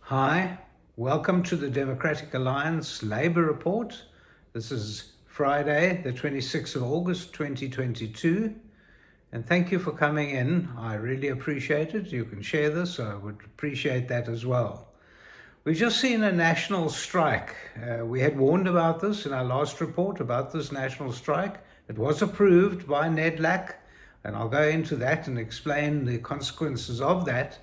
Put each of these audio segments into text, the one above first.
Hi, welcome to the Democratic Alliance Labour Report. This is Friday, the 26th of August 2022, and thank you for coming in. I really appreciate it. You can share this, I would appreciate that as well. We've just seen a national strike. We had warned about this in our last report about this national strike. It was approved by NEDLAC, and I'll go into that and explain the consequences of that.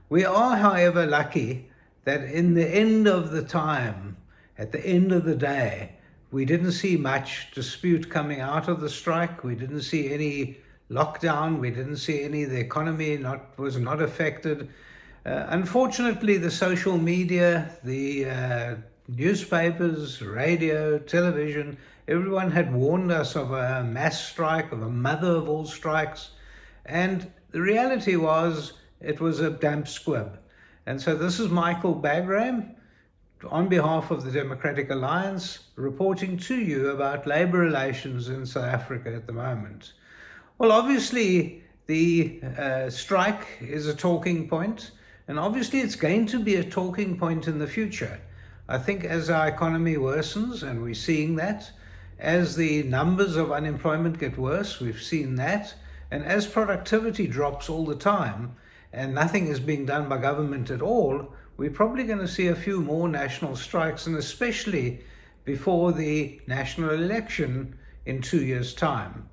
We are, however, lucky that in the end of the time, at the end of the day, we didn't see much dispute coming out of the strike. We didn't see any lockdown. We didn't see the economy was not affected. Unfortunately, the social media, the newspapers, radio, television, everyone had warned us of a mass strike, of a mother of all strikes. And the reality was, it was a damp squib. And so this is Michael Bagram, on behalf of the Democratic Alliance, reporting to you about labour relations in South Africa at the moment. Well, obviously, the strike is a talking point, and obviously it's going to be a talking point in the future. I think as our economy worsens, and we're seeing that, as the numbers of unemployment get worse, we've seen that, and as productivity drops all the time, and nothing is being done by government at all, we're probably going to see a few more national strikes, and especially before the national election in 2 years' time.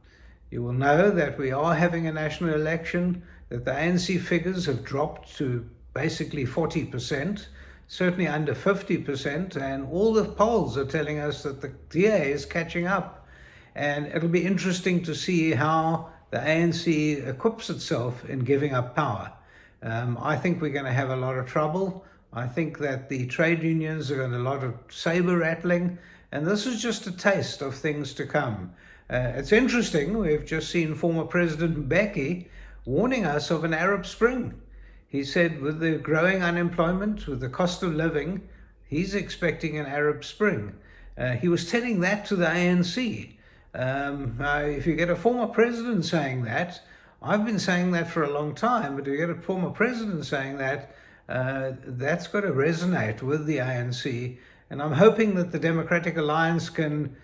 You will know that we are having a national election, that the ANC figures have dropped to basically 40%, certainly under 50%, and all the polls are telling us that the DA is catching up. And it'll be interesting to see how the ANC equips itself in giving up power. I think we're going to have a lot of trouble. I think that the trade unions are going to a lot of saber rattling, and this is just a taste of things to come. It's interesting, we've just seen former President Mbeki warning us of an Arab Spring. He said with the growing unemployment, with the cost of living, he's expecting an Arab Spring. He was telling that to the ANC. If you get a former president saying that, I've been saying that for a long time, but to get a former president saying that, that's got to resonate with the ANC. And I'm hoping that the Democratic Alliance can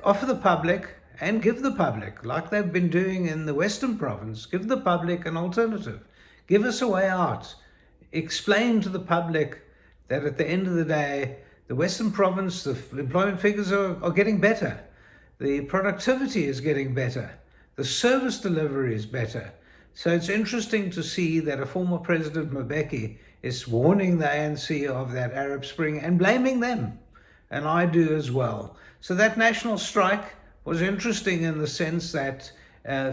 offer the public and give the public, like they've been doing in the Western Province, give the public an alternative. Give us a way out. Explain to the public that at the end of the day, the Western Province, the employment figures are getting better. The productivity is getting better. The service delivery is better. So it's interesting to see that a former President Mbeki is warning the ANC of that Arab Spring and blaming them. And I do as well. So that national strike was interesting in the sense that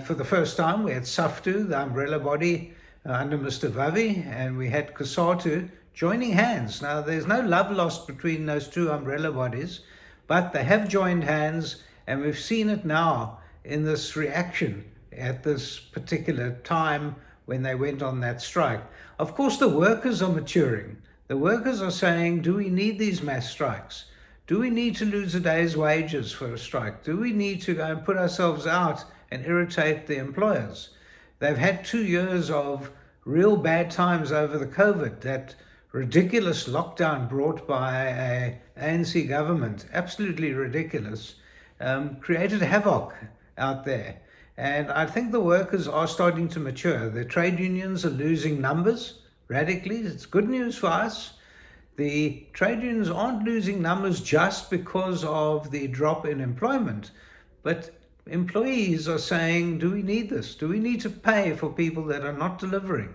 for the first time we had SAFTU, the umbrella body, under Mr. Vavi, and we had COSATU joining hands. Now, there's no love lost between those two umbrella bodies, but they have joined hands, and we've seen it now in this reaction at this particular time when they went on that strike. Of course, the workers are maturing. The workers are saying, do we need these mass strikes? Do we need to lose a day's wages for a strike? Do we need to go and put ourselves out and irritate the employers? They've had 2 years of real bad times over the COVID, that ridiculous lockdown brought by a ANC government, absolutely ridiculous, created havoc out there. And I think the workers are starting to mature. The trade unions are losing numbers radically. It's good news for us. The trade unions aren't losing numbers just because of the drop in employment, but employees are saying, do we need this? Do we need to pay for people that are not delivering?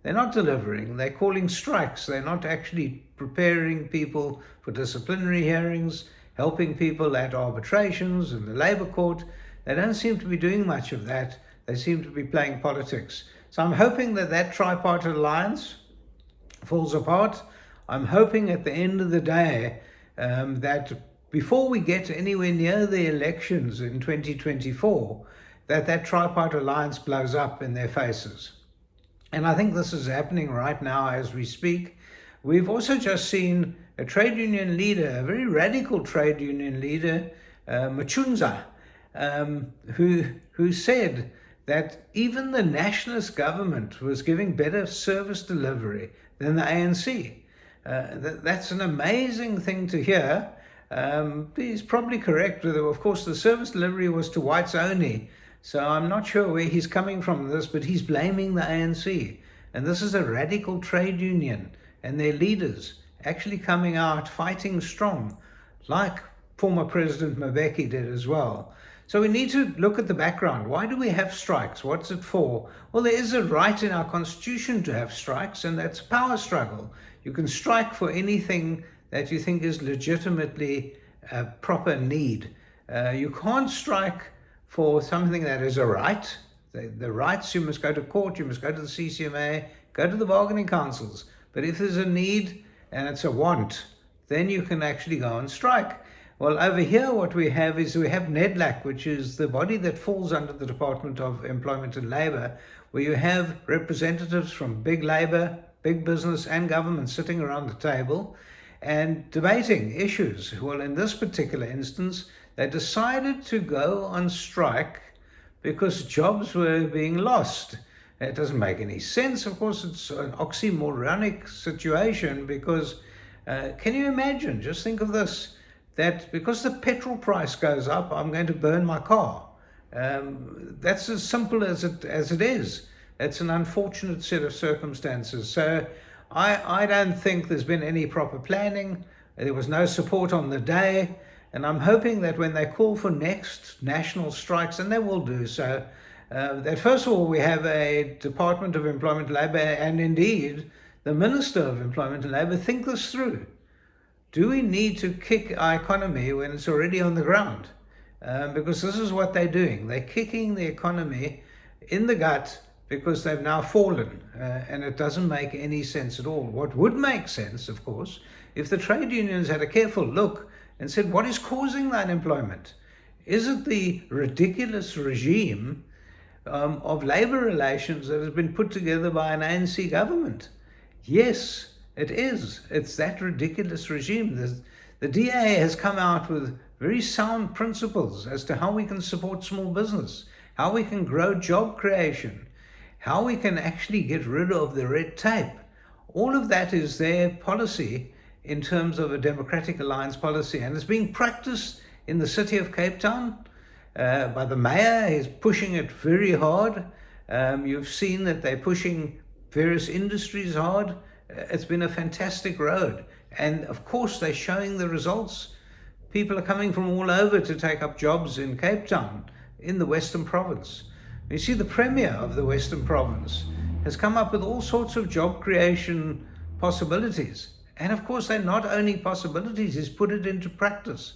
They're not delivering. They're calling strikes. They're not actually preparing people for disciplinary hearings, helping people at arbitrations and the labor court. They don't seem to be doing much of that. They seem to be playing politics. So I'm hoping that that tripartite alliance falls apart. I'm hoping at the end of the day that before we get anywhere near the elections in 2024, that tripartite alliance blows up in their faces. And I think this is happening right now as we speak. We've also just seen a trade union leader, a very radical trade union leader, Machunza, who said that even the nationalist government was giving better service delivery than the ANC. That's an amazing thing to hear. He's probably correct. Of course, the service delivery was to whites only. So I'm not sure where he's coming from this, but he's blaming the ANC. And this is a radical trade union and their leaders actually coming out fighting strong, like former President Mbeki did as well. So we need to look at the background. Why do we have strikes? What's it for? Well, there is a right in our constitution to have strikes, and that's a power struggle. You can strike for anything that you think is legitimately a proper need. You can't strike for something that is a right. The rights, you must go to court, you must go to the CCMA, go to the bargaining councils. But if there's a need and it's a want, then you can actually go on strike. Well, over here what we have is we have NEDLAC, which is the body that falls under the Department of Employment and Labour, where you have representatives from big labour, big business and government sitting around the table and debating issues. Well, in this particular instance, they decided to go on strike because jobs were being lost. It doesn't make any sense. Of course, it's an oxymoronic situation because can you imagine, just think of this, that because the petrol price goes up, I'm going to burn my car. That's as simple as it is. It's an unfortunate set of circumstances. So I don't think there's been any proper planning. There was no support on the day. And I'm hoping that when they call for next national strikes, and they will do so, that first of all, we have a Department of Employment and Labour, and indeed the Minister of Employment and Labour, think this through. Do we need to kick our economy when it's already on the ground? Because this is what they're doing. They're kicking the economy in the gut because they've now fallen, and it doesn't make any sense at all. What would make sense, of course, if the trade unions had a careful look and said, what is causing the unemployment? Is it the ridiculous regime of labour relations that has been put together by an ANC government? Yes, it is. It's that ridiculous regime. The DA has come out with very sound principles as to how we can support small business, how we can grow job creation, how we can actually get rid of the red tape. All of that is their policy in terms of a democratic alliance policy, and it's being practiced in the city of Cape Town by the mayor. He's pushing it very hard. You've seen that they're pushing various industries hard. It's been a fantastic road. And of course, they're showing the results. People are coming from all over to take up jobs in Cape Town, in the Western Province. You see, the Premier of the Western Province has come up with all sorts of job creation possibilities. And of course, they're not only possibilities, he's put it into practice.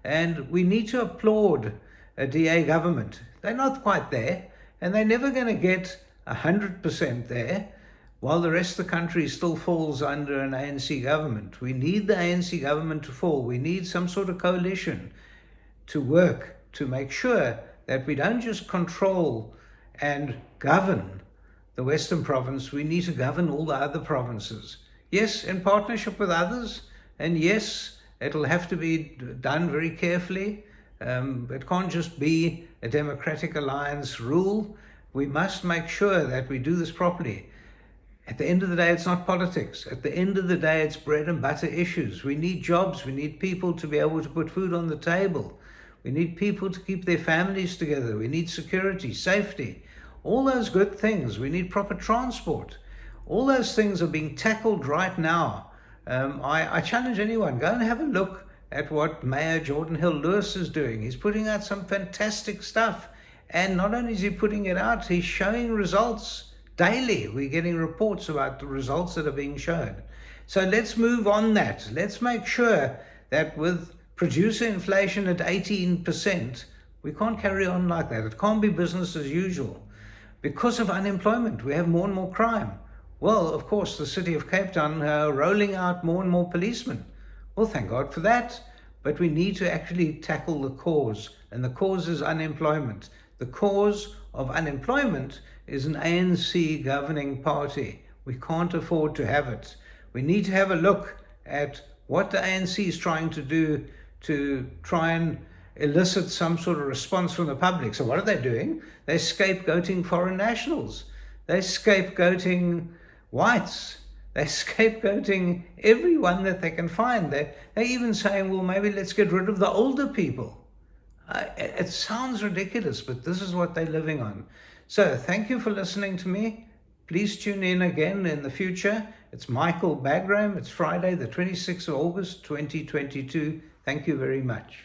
And we need to applaud a DA government. They're not quite there, and they're never going to get 100% there, while the rest of the country still falls under an ANC government. We need the ANC government to fall. We need some sort of coalition to work to make sure that we don't just control and govern the Western Province. We need to govern all the other provinces. Yes, in partnership with others, and yes, it'll have to be done very carefully. It can't just be a democratic alliance rule. We must make sure that we do this properly. At the end of the day, it's not politics. At the end of the day, it's bread and butter issues. We need jobs. We need people to be able to put food on the table. We need people to keep their families together. We need security, safety, all those good things. We need proper transport. All those things are being tackled right now. I challenge anyone, go and have a look at what Mayor Jordan Hill-Lewis is doing. He's putting out some fantastic stuff. And not only is he putting it out, he's showing results daily. We're getting reports about the results that are being shown. So let's move on that. Let's make sure that with producer inflation at 18%, we can't carry on like that. It can't be business as usual. Because of unemployment, we have more and more crime. Well, of course, the city of Cape Town are rolling out more and more policemen. Well, thank God for that. But we need to actually tackle the cause. And the cause is unemployment. The cause of unemployment is an ANC governing party. We can't afford to have it. We need to have a look at what the ANC is trying to do to try and elicit some sort of response from the public. So what are they doing? They're scapegoating foreign nationals. They're scapegoating whites. They're scapegoating everyone that they can find. They're even saying, well, maybe let's get rid of the older people. It sounds ridiculous, but this is what they're living on. So thank you for listening to me. Please tune in again in the future. It's Michael Bagram. It's Friday, the 26th of August, 2022. Thank you very much.